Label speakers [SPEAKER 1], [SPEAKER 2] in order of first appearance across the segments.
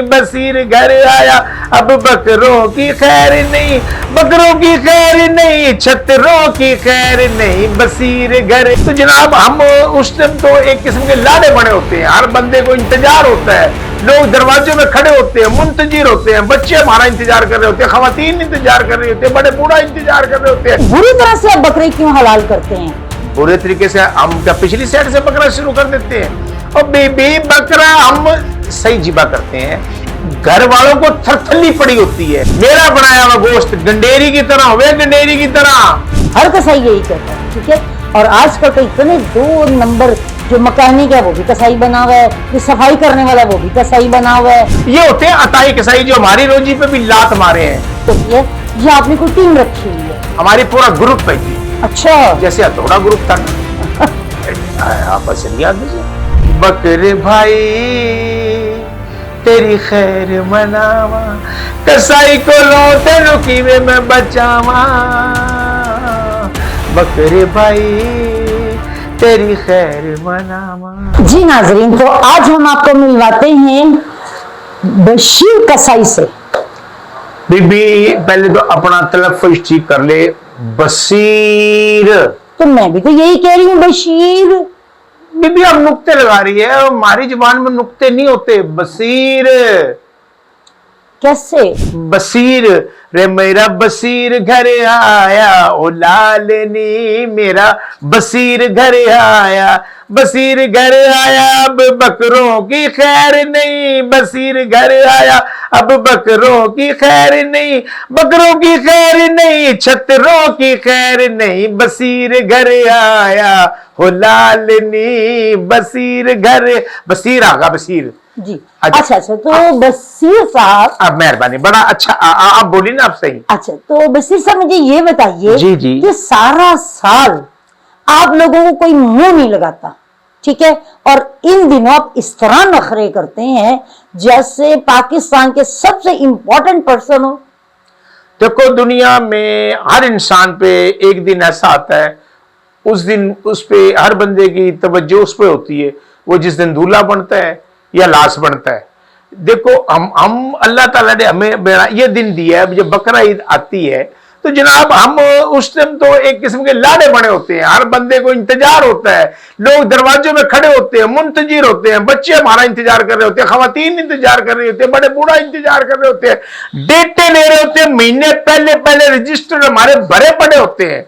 [SPEAKER 1] बसीर घर आया, अब बकरों की खैर नहीं, बकरों की खैर नहीं, छतरों की खैर नहीं, बसीर घर। तो जनाब हम उस टाइम तो एक किस्म के लाडे बने होते हैं, हर बंदे को इंतजार होता है, लोग दरवाजों में खड़े होते हैं, मुंतजिर होते हैं, बच्चे हमारा इंतजार कर रहे होते हैं, खवातीन इंतजार कर रहे होते हैं, बड़े बूढ़ा इंतजार कर रहे होते हैं।
[SPEAKER 2] बुरी तरह से आप बकरे क्यों हलाल करते हैं?
[SPEAKER 1] बुरे तरीके से हम क्या पिछली साइड से बकरा शुरू कर देते हैं, और बेबी बकरा हम सही जिबा करते हैं, घर वालों को थरथली पड़ी होती है, मेरा बनाया हुआ गोश्त गंडेरी की तरह होवे, गंडेरी की तरह।
[SPEAKER 2] हर कसाई यही कहता है, ठीक है। और आजकल तो इतने 2 नंबर जो मैकेनिक है वो भी कसाई बना हुआ है, जो सफाई करने वाला वो भी कसाई बना हुआ है।
[SPEAKER 1] ये होते हैं अताई कसाई जो हमारी रोजी पे भी लात मारे हैं।
[SPEAKER 2] तो ये आपने कोई टीम रखी हुई है?
[SPEAKER 1] हमारी पूरा ग्रुप है जी।
[SPEAKER 2] अच्छा,
[SPEAKER 1] जैसे हथौड़ा ग्रुप था आपस में। बकरे भाई तेरी खैर मनावा, कसाई को लौटे रुकी में मैं बचावा, बकरे भाई तेरी खैर मनावा।
[SPEAKER 2] जी नाजरीन, तो आज हम आपको मिलवाते हैं बशीर कसाई से।
[SPEAKER 1] बीबी पहले तो अपना तलफ़्फ़ुज़ ठीक कर ले, बसीर।
[SPEAKER 2] तो मैं भी तो यही कह रही हूँ, बशीर।
[SPEAKER 1] बीबी अब नुक्ते लगा रही है, हमारी जुबान में नुक्ते नहीं होते, बसीर।
[SPEAKER 2] कैसे?
[SPEAKER 1] बसीर रे मेरा बसीर घर आया, ओ लालनी मेरा बसीर घर आया, बसीर घर आया अब बकरों की खैर नहीं, बसीर घर आया अब बकरों की खैर नहीं, बकरों की खैर नहीं, छतरों की खैर नहीं, बसीर घर आया हो लालनी, बसीर घर। बसीर आगा बसीर
[SPEAKER 2] जी। अच्छा, तो बसीर साहब,
[SPEAKER 1] अब मेहरबानी, बड़ा अच्छा आप बोली ना, आप सही।
[SPEAKER 2] अच्छा, तो बसीर साहब मुझे ये बताइए
[SPEAKER 1] जी जी,
[SPEAKER 2] कि सारा साल आप लोगों को कोई मुंह नहीं लगाता, ठीक है, और इन दिनों आप इस तरह नखरे करते हैं जैसे पाकिस्तान के सबसे इंपॉर्टेंट पर्सन हो।
[SPEAKER 1] देखो दुनिया में हर इंसान पे एक दिन ऐसा आता है, उस दिन उस पे हर बंदे की तवज्जो उस पे होती है, वो जिस दिन दूल्हा बनता है या लाश बनता है। देखो हम अल्लाह ताला ने हमें ये दिन दिया है, जब बकरा ईद आती है तो जनाब हम उस टाइम तो एक किस्म के लाडे बने होते हैं, हर बंदे को इंतजार होता है, लोग दरवाजों में खड़े होते हैं, मुंतजिर होते हैं, बच्चे हमारा इंतजार कर रहे होते हैं, खवातीन इंतजार कर रहे होते हैं, बड़े बूढ़ा इंतजार कर रहे होते हैं, डेटें ले रहे होते हैं, महीने पहले पहले रजिस्टर हमारे भरे पड़े होते हैं।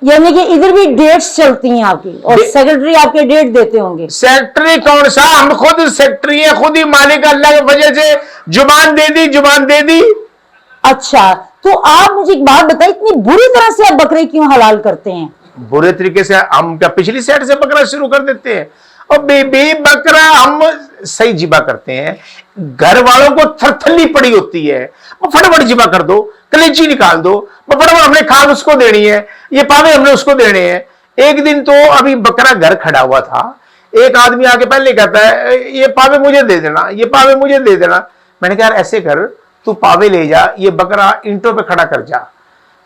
[SPEAKER 2] यानी कि इधर भी डेट्स चलती हैं आपकी, और सेक्रेटरी आपके डेट देते होंगे।
[SPEAKER 1] सेक्रेटरी कौन सा, हम खुद सेक्रेटरी है, खुद ही मालिक, अल्लाह की वजह से जुबान दे दी, जुबान दे दी।
[SPEAKER 2] अच्छा, तो आप मुझे एक बात बताइए, इतनी बुरी तरह से आप बकरे क्यों हलाल करते हैं?
[SPEAKER 1] बुरे तरीके से हम क्या पिछली साइड से बकरा शुरू कर देते हैं, और बेबी बकरा हम सही जिबा करते हैं, घर वालों को थरथली पड़ी होती है, फटाफट जिबा कर दो, कलेजी निकाल दो, फटाफट हमने खाल उसको देनी है, ये पावे हमने उसको देने हैं। एक दिन तो अभी बकरा घर खड़ा हुआ था, एक आदमी आके पहले कहता है ये पावे मुझे दे देना, ये पावे मुझे दे देना। मैंने कहा यार ऐसे कर, तू पावे ले जा, ये बकरा ईंटों पे खड़ा कर जा।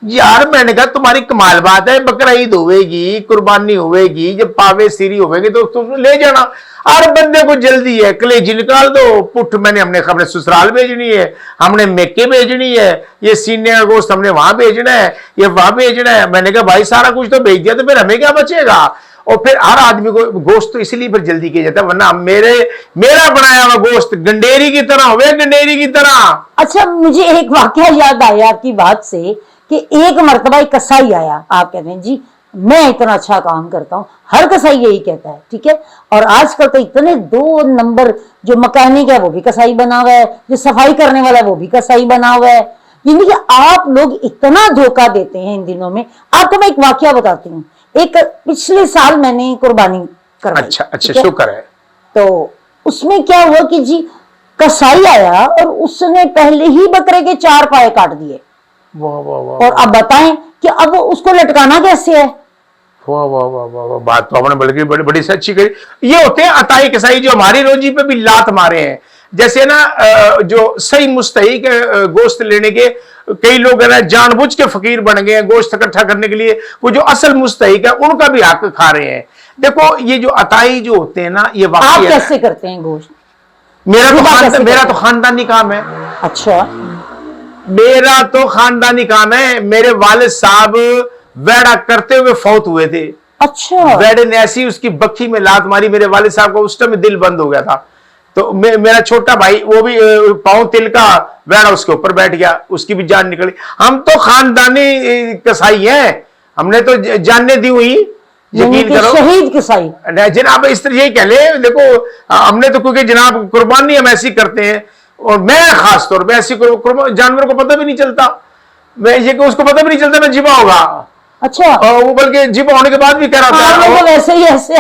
[SPEAKER 1] यार मैंने कहा तुम्हारी कमाल बात है, बकरा ईद होवेगी, कुर्बानी होवेगी, जब पावे सीरी होवेगी तो तुम ले जाना। हर बंदे को जल्दी है, कलेजी निकाल दो, पुठ हमने खबरें ससुराल भेजनी है, हमने मेके भेजनी है, ये सीने का गोश्त हमने वहां भेजना है, ये वहां भेजना है। मैंने कहा भाई सारा कुछ तो भेज दिया तो फिर हमें क्या बचेगा। और फिर हर आदमी को गोश्त तो इसलिए फिर जल्दी किया जाता है, वरना मेरा बनाया हुआ गोश्त गंडेरी की तरह होवे, गंडेरी की तरह।
[SPEAKER 2] अच्छा, मुझे एक वाकया याद आया आपकी बात से कि एक मर्तबा एक कसाई आया, आप कहते हैं जी मैं इतना अच्छा काम करता हूँ, हर कसाई यही कहता है, ठीक है। और आजकल तो इतने 2 नंबर जो मैकेनिक है वो भी कसाई बना हुआ है, जो सफाई करने वाला है वो भी कसाई बना हुआ है। यानी कि आप लोग इतना धोखा देते हैं इन दिनों में। आपको मैं एक वाकया बताती हूँ। एक पिछले साल मैंने कुर्बानी करवाई।
[SPEAKER 1] अच्छा शुक्र है।
[SPEAKER 2] तो उसमें क्या हुआ कि जी कसाई आया और उसने पहले ही बकरे के 4 पाए काट दिए।
[SPEAKER 1] वाह वाह वाह।
[SPEAKER 2] और अब बताएं कि अब उसको लटकाना कैसे है।
[SPEAKER 1] वाह वाह वाह वाह वाह, बात तो आपने बल्कि बड़ी बड़ी अच्छी करी। ये होते हैं अताई कसाई जो हमारी रोजी पे भी लात मारे हैं। जैसे ना जो सही मुस्तहिक गोश्त लेने के कई लोग है ना जानबूझ के फकीर बन गए हैं गोश्त इकट्ठा करने के लिए, वो जो असल मुस्तहिक है उनका भी हक खा रहे हैं। देखो ये जो अताई जो होते हैं ना, ये
[SPEAKER 2] आप कैसे करते हैं गोश्त?
[SPEAKER 1] मेरा तो खानदानी काम है।
[SPEAKER 2] अच्छा,
[SPEAKER 1] मेरा तो खानदानी काम है। मेरे वालिद साहब वेड़ा करते हुए फौत हुए थे।
[SPEAKER 2] अच्छा,
[SPEAKER 1] वेड़े ने ऐसी उसकी बक्खी में लात मारी, मेरे वालिद साहब को उस टाइम दिल बंद हो गया था। तो मेरा छोटा भाई वो भी पांव तिल का वेड़ा उसके ऊपर बैठ गया, उसकी भी जान निकली। हम तो खानदानी कसाई हैं, हमने तो जानने दी हुई, यकीन करो।
[SPEAKER 2] शहीद कसाई
[SPEAKER 1] जनाब, इस तरह यही कह ले। देखो हमने तो, क्योंकि जनाब कुर्बानी हम ऐसी करते हैं, और मैं खास तौर पे ऐसी जानवर को पता भी नहीं चलता, मैं ये उसको पता भी नहीं चलता मैं जिबा होगा।
[SPEAKER 2] अच्छा,
[SPEAKER 1] और वो बल्कि जिबा होने के बाद भी कह रहा था।
[SPEAKER 2] हाँ, लोग वैसे ही ऐसे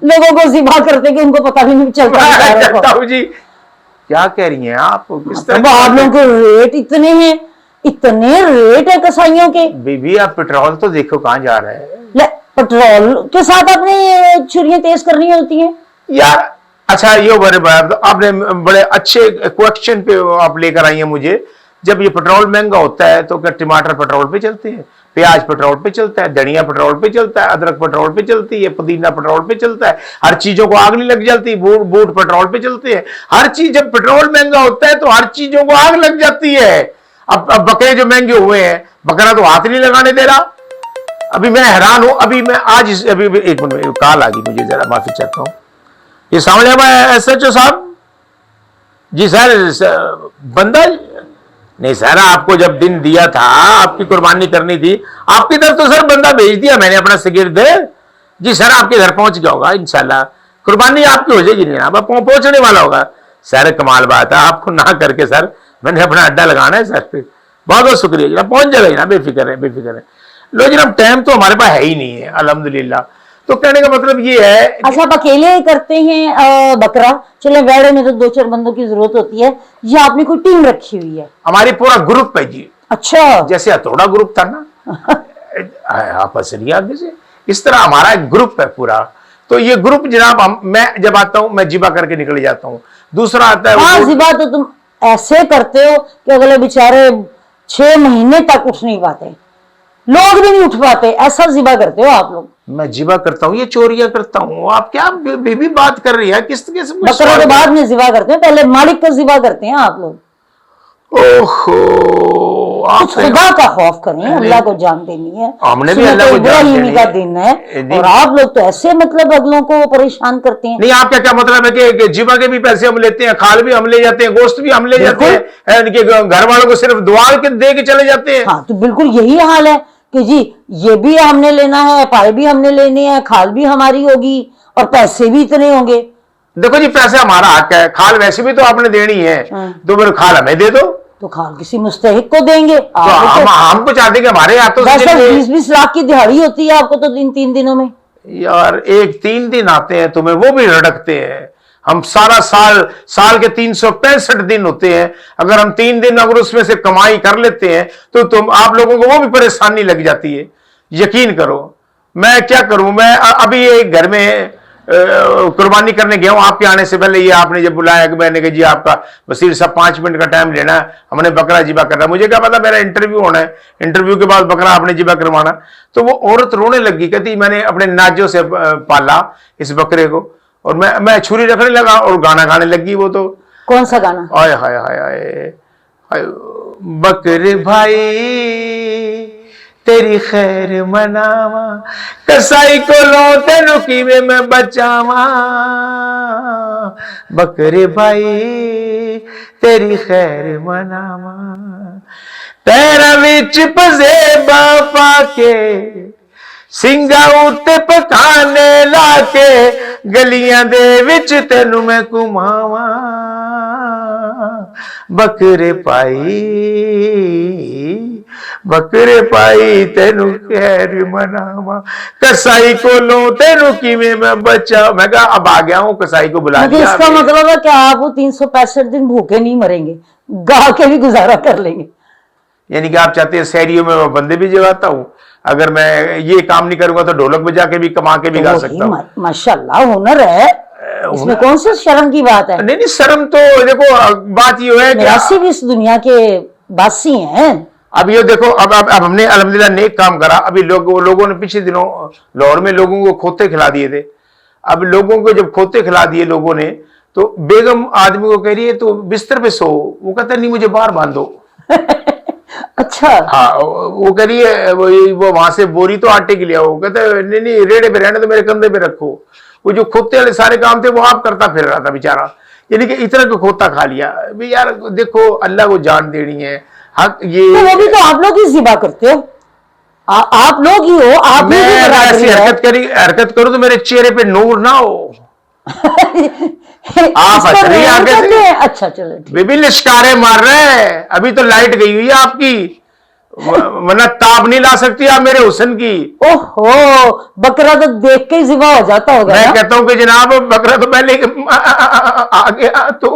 [SPEAKER 2] लोगों को जिबा करते कि उनको पता भी नहीं चलता।
[SPEAKER 1] जी क्या कह रही हैं आप? किस तरह
[SPEAKER 2] अब आप लोगों के रेट इतने हैं, इतने रेट है कसाईयों के।
[SPEAKER 1] बीबी आप पेट्रोल तो देखो कहाँ जा रहा है।
[SPEAKER 2] पेट्रोल के साथ आपने छुरियां तेज करनी होती हैं
[SPEAKER 1] यार। अच्छा, ये आपने बड़े अच्छे क्वेश्चन पे आप लेकर आई हैं मुझे। जब ये पेट्रोल महंगा होता है तो क्या टमाटर पेट्रोल पे चलते हैं, प्याज पेट्रोल पे चलता है, धनिया पेट्रोल पे चलता है, अदरक पेट्रोल पे चलती है, पुदीना पेट्रोल पे चलता है, हर चीजों को आग नहीं लग जाती, बूट पेट्रोल पे चलते हैं, हर चीज। जब पेट्रोल महंगा होता है तो हर चीजों को आग लग जाती है। अब बकरे जो महंगे हुए हैं, बकरा तो हाथ नहीं लगाने दे रहा। अभी मैं हैरान हूं। अभी मैं आज अभी एक मिनट में कॉल आ गई मुझे, जरा माफी चाहता हूं। ये सामने SHO साहब जी। सर बंदा नहीं सर, आपको जब दिन दिया था, आपकी कुर्बानी करनी थी, आपकी तरफ तो सर बंदा भेज दिया मैंने अपना सिगिर्द जी। सर आपके घर पहुंच गया होगा इंशाल्लाह, कुर्बानी आपकी हो जाएगी। नहीं अब पहुंचने वाला होगा। सर कमाल बात है, आपको ना करके सर मैंने अपना अड्डा लगाना है सर पे। बहुत बहुत शुक्रिया जनाब, पहुंच जाएगा ना, बेफिक्र है बेफिक्र है। लो जनाब, टाइम तो हमारे पास है ही नहीं है अल्हम्दुलिल्लाह। तो कहने का मतलब ये है।
[SPEAKER 2] अच्छा, आप अकेले करते हैं बकरा? चले वेड़े में तो 2-4 बंदों की जरूरत होती है, या आपने कोई टीम रखी हुई है?
[SPEAKER 1] हमारी पूरा ग्रुप है जी।
[SPEAKER 2] अच्छा,
[SPEAKER 1] जैसे हथौड़ा ग्रुप था ना आप असली आगे से, इस तरह हमारा एक ग्रुप है पूरा। तो ये ग्रुप जनाब, मैं जब आता हूं मैं जिबा करके निकल जाता हूं। दूसरा आता है
[SPEAKER 2] हाँ, जिबा तो तुम ऐसे करते हो कि अगले बेचारे 6 महीने तक उठ नहीं पाते, लोग भी नहीं उठ पाते, ऐसा जिबा करते हो आप लोग।
[SPEAKER 1] मैं जिबा करता हूँ, ये चोरियां करता हूँ। आप क्या बेबी बात कर रही है? किस
[SPEAKER 2] बकरा के बाद में जिबा करते हैं, पहले मालिक को जिबा करते हैं आप लोग।
[SPEAKER 1] ओहो,
[SPEAKER 2] कुछ खुदा का खौफ करें, अल्लाह को जानते नहीं है।
[SPEAKER 1] हमने भी अल्लाह को जानते नहीं
[SPEAKER 2] का दिन है, और आप लोग तो ऐसे मतलब अगलों को परेशान करते हैं।
[SPEAKER 1] नहीं, आपका क्या मतलब है कि जिबा के भी पैसे हम लेते हैं, खाल भी हम ले जाते हैं, गोश्त भी हम ले जाते हैं, इनके घर वालों को सिर्फ दुआ के दे के चले जाते हैं।
[SPEAKER 2] हाँ, तो बिल्कुल यही हाल है कि जी ये भी हमने लेना है, पाए भी हमने लेने हैं, खाल भी हमारी होगी, और पैसे भी इतने होंगे।
[SPEAKER 1] देखो जी, पैसे हमारा हक है, खाल वैसे भी तो आपने देनी है, तो मेरे खाल हमें दे दो।
[SPEAKER 2] तो खाल किसी मुस्तहिक को देंगे।
[SPEAKER 1] तो हम तो चाहते कि हमारे हाथों से
[SPEAKER 2] 20-20 लाख की दिहाड़ी होती है आपको तो 3 दिनों में।
[SPEAKER 1] यार 3 दिन आते हैं तुम्हें, वो भी रड़कते हैं। हम सारा साल के 365 दिन होते हैं, अगर हम 3 दिन अगर उसमें से कमाई कर लेते हैं तो आप लोगों को वो भी परेशानी लग जाती है। यकीन करो, मैं क्या करूं। मैं अभी एक घर में कुर्बानी करने गया हूं, आपके आने से पहले। ये आपने जब बुलाया कि मैंने कहा जी आपका वसीर साहब 5 मिनट का टाइम लेना है, हमने बकरा जिबा करना है। मुझे क्या पता मेरा इंटरव्यू होना है, इंटरव्यू के बाद बकरा आपने जिबा करवाना। तो वो औरत रोने लगी, कहती मैंने अपने नाजों से पाला इस बकरे को, और मैं छुरी रखने लगा और गाना गाने लगी वो। तो
[SPEAKER 2] कौन सा गाना?
[SPEAKER 1] आय हाय हाय हाय, बकरे भाई तेरी खैर मनावा, कसाई को लौटे रुकी में मैं बचावा। बकरे भाई तेरी खैर मनावा, पैरा विच पजेबा पाके, सिंगा उत्ते पकाने लाके, गलियां दे विच तेनू मैं घुमावा। बकरे पाई तेनू खैर मनावा, कसाई को लो तेनू किवें मैं बचा। मैं कहा अब आ गया हूं, कसाई को बुला दिया।
[SPEAKER 2] इसका मतलब है कि आप 365 दिन भूखे नहीं मरेंगे, गा के भी गुजारा कर लेंगे।
[SPEAKER 1] यानी कि आप चाहते हैं शहरियों में मैं बंदे भी जगाता हूं, अगर मैं ये काम नहीं करूंगा तो ढोलक बजा के भी कमा के भी गा सकता हूं।
[SPEAKER 2] माशाल्लाह, हुनर है, इसमें कौन सी शर्म की बात है?
[SPEAKER 1] नहीं शर्म तो देखो, बात ये है
[SPEAKER 2] कि इस दुनिया के बासी हैं।
[SPEAKER 1] अब ये देखो, अब हमने अल्हम्दुलिल्लाह नेक काम करा। अभी लोगों ने पिछले दिनों लाहौर में लोगों को खोते खिला दिए थे। अब लोगों को जब खोते खिला दिए लोगों ने, तो बेगम आदमी को कह रही है तो बिस्तर पे सो, वो कहता है नहीं मुझे बाहर बांध दो।
[SPEAKER 2] अच्छा।
[SPEAKER 1] हाँ, वो कह रही है वो वहां से बोरी तो आटे की लिया, वो कहता है नहीं नहीं रेड़े पे रहने तो मेरे कंधे पे रखो। वो जो खोते वाले सारे काम थे वो आप करता फिर रहा था बेचारा, यानी कि इतना को खोता खा लिया। भी यार देखो अल्लाह को जान देनी है, हक ये
[SPEAKER 2] तो वो भी तो आप लोग ही जिबा करते हो, आप लोग ही हो, आप
[SPEAKER 1] मैं
[SPEAKER 2] ही की
[SPEAKER 1] अगर
[SPEAKER 2] बराबरी
[SPEAKER 1] ऐसी
[SPEAKER 2] है।
[SPEAKER 1] हरकत करूं तो मेरे चेहरे पे नूर ना हो। आप
[SPEAKER 2] इसको
[SPEAKER 1] हंस रही हैं
[SPEAKER 2] नूर
[SPEAKER 1] आगे
[SPEAKER 2] कहते
[SPEAKER 1] से,
[SPEAKER 2] हैं? अच्छा चलो ठीक।
[SPEAKER 1] बेबी लिश्कारे मार रहे हैं, अभी तो लाइट गई हुई है आपकी, वरना ताप नहीं ला सकती आप मेरे हुस्न की।
[SPEAKER 2] ओहो, बकरा तो देख के ही जिबा हो जाता होगा
[SPEAKER 1] मैं
[SPEAKER 2] ना?
[SPEAKER 1] कहता हूं कि जनाब बकरा तो पहले आ गया तो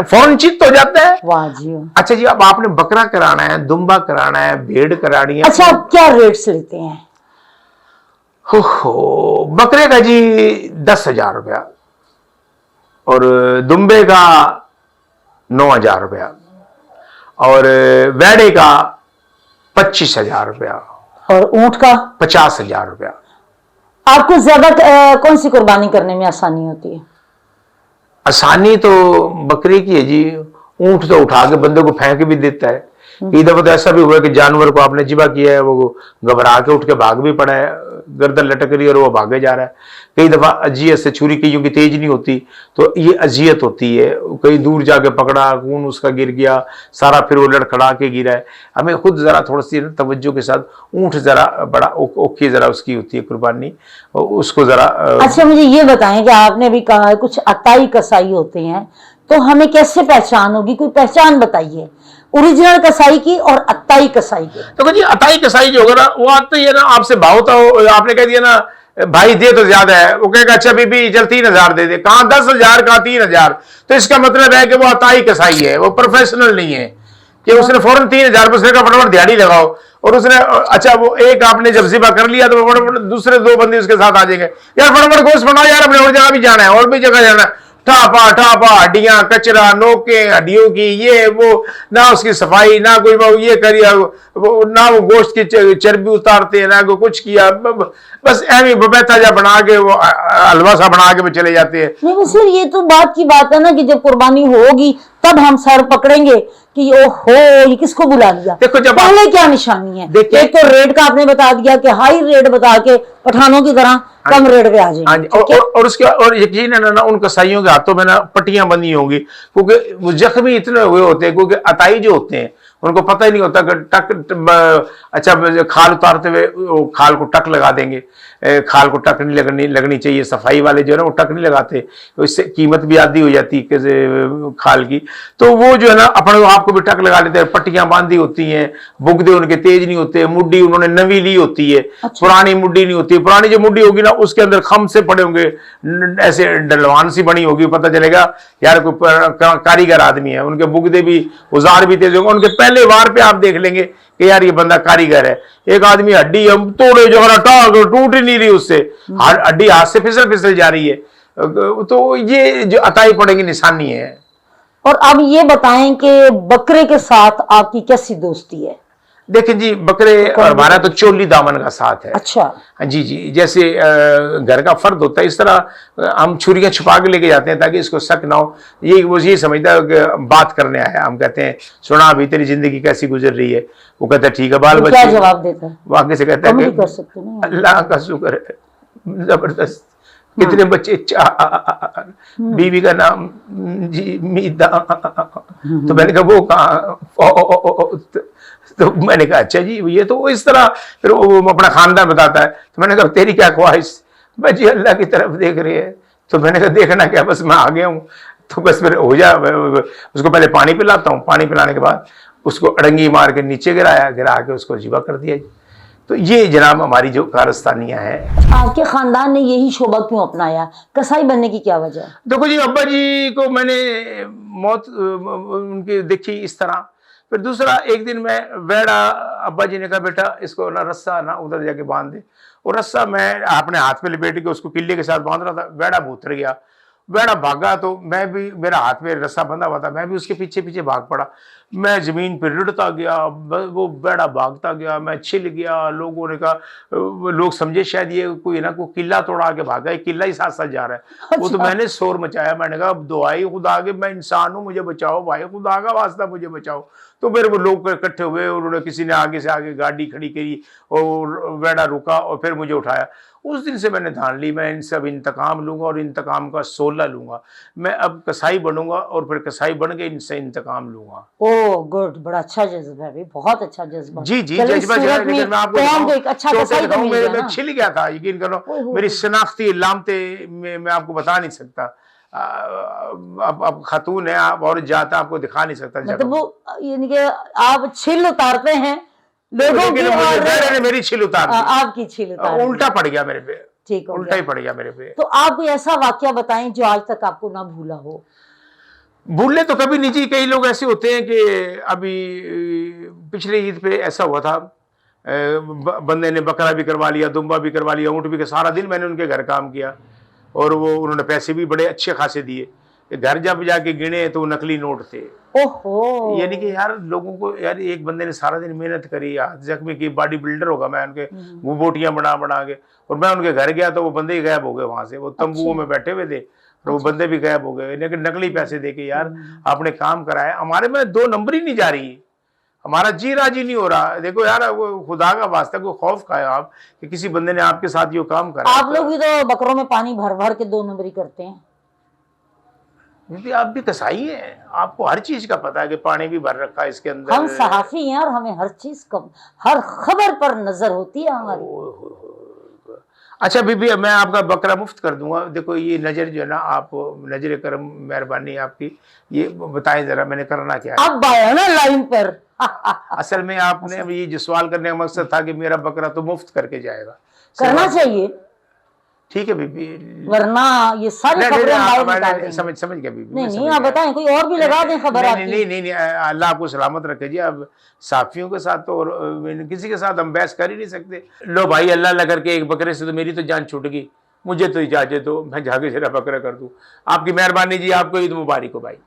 [SPEAKER 1] फौरन चित्त हो जाता है।
[SPEAKER 2] वाह जी वाह।
[SPEAKER 1] अच्छा जी, अब आपने बकरा कराना है, दुम्बा कराना है, भेड़ करानी है।
[SPEAKER 2] अच्छा, आप क्या रेट्स लेते हैं?
[SPEAKER 1] हो बकरे का जी 10,000 रुपया, और दुम्बे का 9,000 रुपया, और वेड़े का 25,000 रुपया,
[SPEAKER 2] और ऊंट का?
[SPEAKER 1] 50,000 रुपया।
[SPEAKER 2] आपको ज्यादा कौन सी कुर्बानी करने में आसानी होती है?
[SPEAKER 1] आसानी तो बकरी की है जी, ऊंट तो उठा के बंदे को फेंक भी देता है। कई दफा तो ऐसा भी हुआ है कि जानवर को आपने जिबा किया है, वो घबरा के उठ के भाग भी पड़ा है, गर्दन लटक रही है और वो भागे जा रहा है। कई दफा अजियत से, छुरी कईयों की तेज नहीं होती तो ये अजियत होती है, कहीं दूर जाके पकड़ा, खून उसका गिर गया सारा, फिर वो लड़खड़ा के गिरा है। हमें खुद जरा थोड़ी सी तवज्जो के साथ, ऊंट जरा बड़ा ओके जरा उसकी होती है कुर्बानी, उसको जरा
[SPEAKER 2] अच्छा मुझे ये बताएं कि आपने अभी कहा है कुछ अताई कसाई होते हैं, तो हमें कैसे पहचान होगी? कोई पहचान बताइए ओरिजिनल कसाई की और अताई कसाई की।
[SPEAKER 1] तो जी अताई कसाई जो होगा ना, वो आते ही है ना आपसे भाव तो आपने कह दिया ना भाई दे तो ज्यादा है, वो कहेगा अच्छा बीबी चल 3,000 दे दे, कहां 10,000 कहां 3,000, तो इसका मतलब है कि वो अताई कसाई है, वो प्रोफेशनल नहीं है कि उसने फौरन 3,000 उसने कहा फटाफट दिहाड़ी लगाओ, और उसने अच्छा वो एक आपने जब जिबा कर लिया तो फटाफट दूसरे 2 बंदे उसके साथ आ जाएंगे, यार फटाफट गोश्त बनाओ यार, अपने और जगह भी जाना है और भी जगह जाना है, ठापा ठापा हड्डियां कचरा नोके हड्डियों की, ये वो ना उसकी सफाई ना कोई वो ये करिया, वो ना वो गोश्त की चर्बी उतारते हैं ना को कुछ किया, बस ऐवी बबैता जा बना के वो हलवा सा बना के चले जाते हैं।
[SPEAKER 2] नहीं सर, ये तो बात की बात है ना कि जब कुर्बानी होगी तब हम सर पकड़ेंगे कि ओहो ये किसको बुला लिया।
[SPEAKER 1] देखो जब
[SPEAKER 2] पहले क्या निशानी है?
[SPEAKER 1] देखिए,
[SPEAKER 2] एक तो रेट का आपने बता दिया कि हाई रेट बता के पठानों की तरह कम रेट पे आ जाएंगे,
[SPEAKER 1] और उसके और यकीन है ना उन कसाईयों के हाथों में ना पट्टियां बंधी होंगी, क्योंकि वो जख्मी इतने हुए होते हैं, क्योंकि अताई जो होते हैं उनको पता ही नहीं होता कि अच्छा खाल उतारते हुए वो खाल को टक लगा देंगे, खाल को टक नहीं लगनी चाहिए, सफाई वाले जो है ना वो टक नहीं लगाते, तो इससे कीमत भी आधी हो जाती है खाल की, तो वो जो है ना अपने आप को भी टक लगा लेते हैं, पट्टियां बांधी होती हैं, बुगदे उनके तेज नहीं होते, मुड्डी उन्होंने नवी ली होती है। अच्छा। पुरानी मुड्डी नहीं होती, पुरानी जो मुड्डी होगी ना उसके अंदर खम से पड़े होंगे, ऐसे डलवान सी बनी होगी, पता चलेगा यार कोई कारीगर आदमी है, उनके बुगदे भी औजार भी तेज होंगे, उनके पहले वार पे आप देख लेंगे कि यार ये बंदा कारीगर है। एक आदमी हड्डी हम तोड़े जो टूट ही नहीं रही, उससे हड्डी हाथ से फिसल जा रही है, तो ये जो अताई पड़ेगी निशानी है।
[SPEAKER 2] और अब ये बताएं कि बकरे के साथ आपकी कैसी दोस्ती है?
[SPEAKER 1] देखिए जी बकरे और हमारा तो चोली दामन का साथ है।
[SPEAKER 2] अच्छा
[SPEAKER 1] जी जी, जैसे घर का फर्द होता है इस तरह हम छुरियां छुपा के लेके जाते हैं ताकि इसको शक ना हो, ये वो ये समझता है कि बात करने आया, हम कहते हैं सुना अभी तेरी जिंदगी कैसी गुजर रही है, वो कहता है ठीक है बाल बच्चे,
[SPEAKER 2] क्या जवाब देता है?
[SPEAKER 1] वो आगे से कहता है कि अल्लाह का शुक्र है जबरदस्त, कितने बच्चे, 4, बीवी का नाम जी मीदा, तो मैंने कहा वो कहाँ, तो मैंने कहा अच्छा जी ये तो इस तरह, फिर वो अपना खानदान बताता है, तो मैंने कहा तेरी क्या ख्वाहिश, जी अल्लाह की तरफ देख रही है, तो मैंने कहा देखना क्या, बस मैं आ गया हूँ, तो बस फिर हो जा, उसको पहले पानी पिलाता हूँ, पानी पिलाने के बाद उसको अड़ंगी मार के नीचे गिरा के उसको जिबा कर दिया। तो ये जनाब हमारी जो कारस्तानियां हैं।
[SPEAKER 2] आपके खानदान ने यही शोभा क्यों अपनाया? कसाई बनने की क्या वजह?
[SPEAKER 1] देखो जी अब्बा जी को मैंने मौत उनकी देखी इस तरह, फिर दूसरा एक दिन मैं वेड़ा, अब्बा जी ने कहा बेटा इसको ना रस्सा ना उधर जाके बांध दे, और रस्सा मैं अपने हाथ में लपेट के उसको किले के साथ बांध रहा था, वेड़ा भूतर गया, बेड़ा भागा तो मैं भी, मेरा हाथ में रस्सा बंधा हुआ था, मैं भी उसके पीछे पीछे भाग पड़ा। मैं जमीन पर रिड़ता गया, वो बेड़ा भागता गया, मैं छिल गया। लोगों ने कहा, लोग समझे शायद ये कोई ना कोई किला तोड़ा के भागा है, किला ही साथ साथ जा रहा है। वो तो
[SPEAKER 2] अच्छा।
[SPEAKER 1] मैंने शोर मचाया, मैंने कहा दुआई खुदा के, मैं इंसान हूँ, मुझे बचाओ भाई, खुदा का वास्ता मुझे बचाओ। तो फिर वो लोग इकट्ठे हुए, उन्होंने किसी ने आगे से आगे गाड़ी खड़ी करी और बेड़ा रुका और फिर मुझे उठाया। उस दिन से मैंने ठान ली, मैं इनसे अब इंतकाम लूंगा और इंतकाम का सोला लूंगा। मैं अब कसाई बनूंगा और फिर कसाई बन के इनसे इंतकाम लूंगा।
[SPEAKER 2] ओ गुड, बड़ा अच्छा जज्बा है, भाई बहुत अच्छा जज्बा।
[SPEAKER 1] जी जी,
[SPEAKER 2] चलो, इस
[SPEAKER 1] जज्बा जो है,
[SPEAKER 2] सूरत में
[SPEAKER 1] लेकिन मैं आपको
[SPEAKER 2] कौन को
[SPEAKER 1] दिखाऊं,
[SPEAKER 2] एक अच्छा
[SPEAKER 1] चोटें
[SPEAKER 2] कसाई तो
[SPEAKER 1] दिखाऊं,
[SPEAKER 2] मिल
[SPEAKER 1] मेरे
[SPEAKER 2] गया
[SPEAKER 1] में
[SPEAKER 2] ना।
[SPEAKER 1] छिल गया था, यकीन करो।
[SPEAKER 2] ओए होए।
[SPEAKER 1] मेरी शनाख्ती लामते में मैं आपको बता नहीं सकता। अब खातून है आप, और जाता आपको दिखा नहीं सकता
[SPEAKER 2] मतलब
[SPEAKER 1] जगह।
[SPEAKER 2] वो यानी कि आप छिल उतारते हैं लोगों
[SPEAKER 1] लेकिन
[SPEAKER 2] की,
[SPEAKER 1] मुझे
[SPEAKER 2] और
[SPEAKER 1] बेड़े ने मेरी छिल उतार दी,
[SPEAKER 2] आपकी छिल उतार दी।
[SPEAKER 1] उल्टा पड़ गया मेरे पे,
[SPEAKER 2] ठीक हो
[SPEAKER 1] उल्टा ही
[SPEAKER 2] गया।
[SPEAKER 1] पड़ गया मेरे पे।
[SPEAKER 2] तो आप कोई ऐसा वाकया बताएं जो आज तक आपको ना भूला हो।
[SPEAKER 1] भूलने तो कभी नहीं जी, कई लोग ऐसे होते हैं कि अभी पिछले ईद पे ऐसा हुआ था, बंदे ने बकरा भी करवा लिया, दुम्बा भी करवा लिया, ऊँट भी, सारा दिन मैंने उनके घर काम किया और वो उन्होंने पैसे भी बड़े अच्छे खासे दिए। घर जब जाके गिने तो नकली नोट थे।
[SPEAKER 2] ओहो।
[SPEAKER 1] यानी कि यार लोगों को, यार एक बंदे ने सारा दिन मेहनत करी, हाथ जख्मी की, बॉडी बिल्डर होगा, मैं उनके वो बोटियां बना बना के, और मैं उनके घर गया तो वो बंदे ही गायब हो गए वहां से। वो तंबुओं में बैठे हुए थे और वो बंदे भी गायब हो गए, लेकिन नकली पैसे देके। यार आपने काम कराया, हमारे में 2 नंबर ही नहीं जा रही, हमारा जी राजी नहीं हो रहा। देखो यार, वो खुदा का वास्ता, कोई खौफ खाए आप कि किसी बंदे ने आपके साथ ये काम करा।
[SPEAKER 2] आप लोग भी तो बकरों में पानी भर भर के 2 नंबरी करते हैं।
[SPEAKER 1] क्योंकि आप भी कसाई हैं, आपको हर चीज का पता है कि पानी भी भर रखा है इसके अंदर।
[SPEAKER 2] हम सहाफी हैं और हमें हर चीज का, हर खबर पर नजर होती है हमारी।
[SPEAKER 1] अच्छा बीबी, मैं आपका बकरा मुफ्त कर दूंगा। देखो ये नजर जो है ना, आप नजर करम, मेहरबानी आपकी, ये बताएं जरा मैंने करना क्या है।
[SPEAKER 2] अब आया ना लाइन पर।
[SPEAKER 1] असल में आपने ये जो सवाल करने का मकसद था कि मेरा बकरा तो मुफ्त करके जाएगा,
[SPEAKER 2] करना चाहिए,
[SPEAKER 1] ठीक है बीबी,
[SPEAKER 2] वरना ये सारी खबरें बाहर निकाल देंगे।
[SPEAKER 1] समझ गया बीबी।
[SPEAKER 2] नहीं नहीं, आप बताएं, कोई और भी लगा दें खबर
[SPEAKER 1] नहीं
[SPEAKER 2] आपकी।
[SPEAKER 1] नहीं नहीं नहीं, अल्लाह आपको सलामत रखे जी। अब साफियों के साथ तो, और किसी के साथ हम बहस कर ही नहीं सकते। लो भाई, अल्लाह अल्लाह करके एक बकरे से तो मेरी तो जान छूट गई, मुझे तो इजाजत दो, मैं जाके जरा बकरा कर दूं। आपकी मेहरबानी जी, आपको ईद मुबारक हो भाई।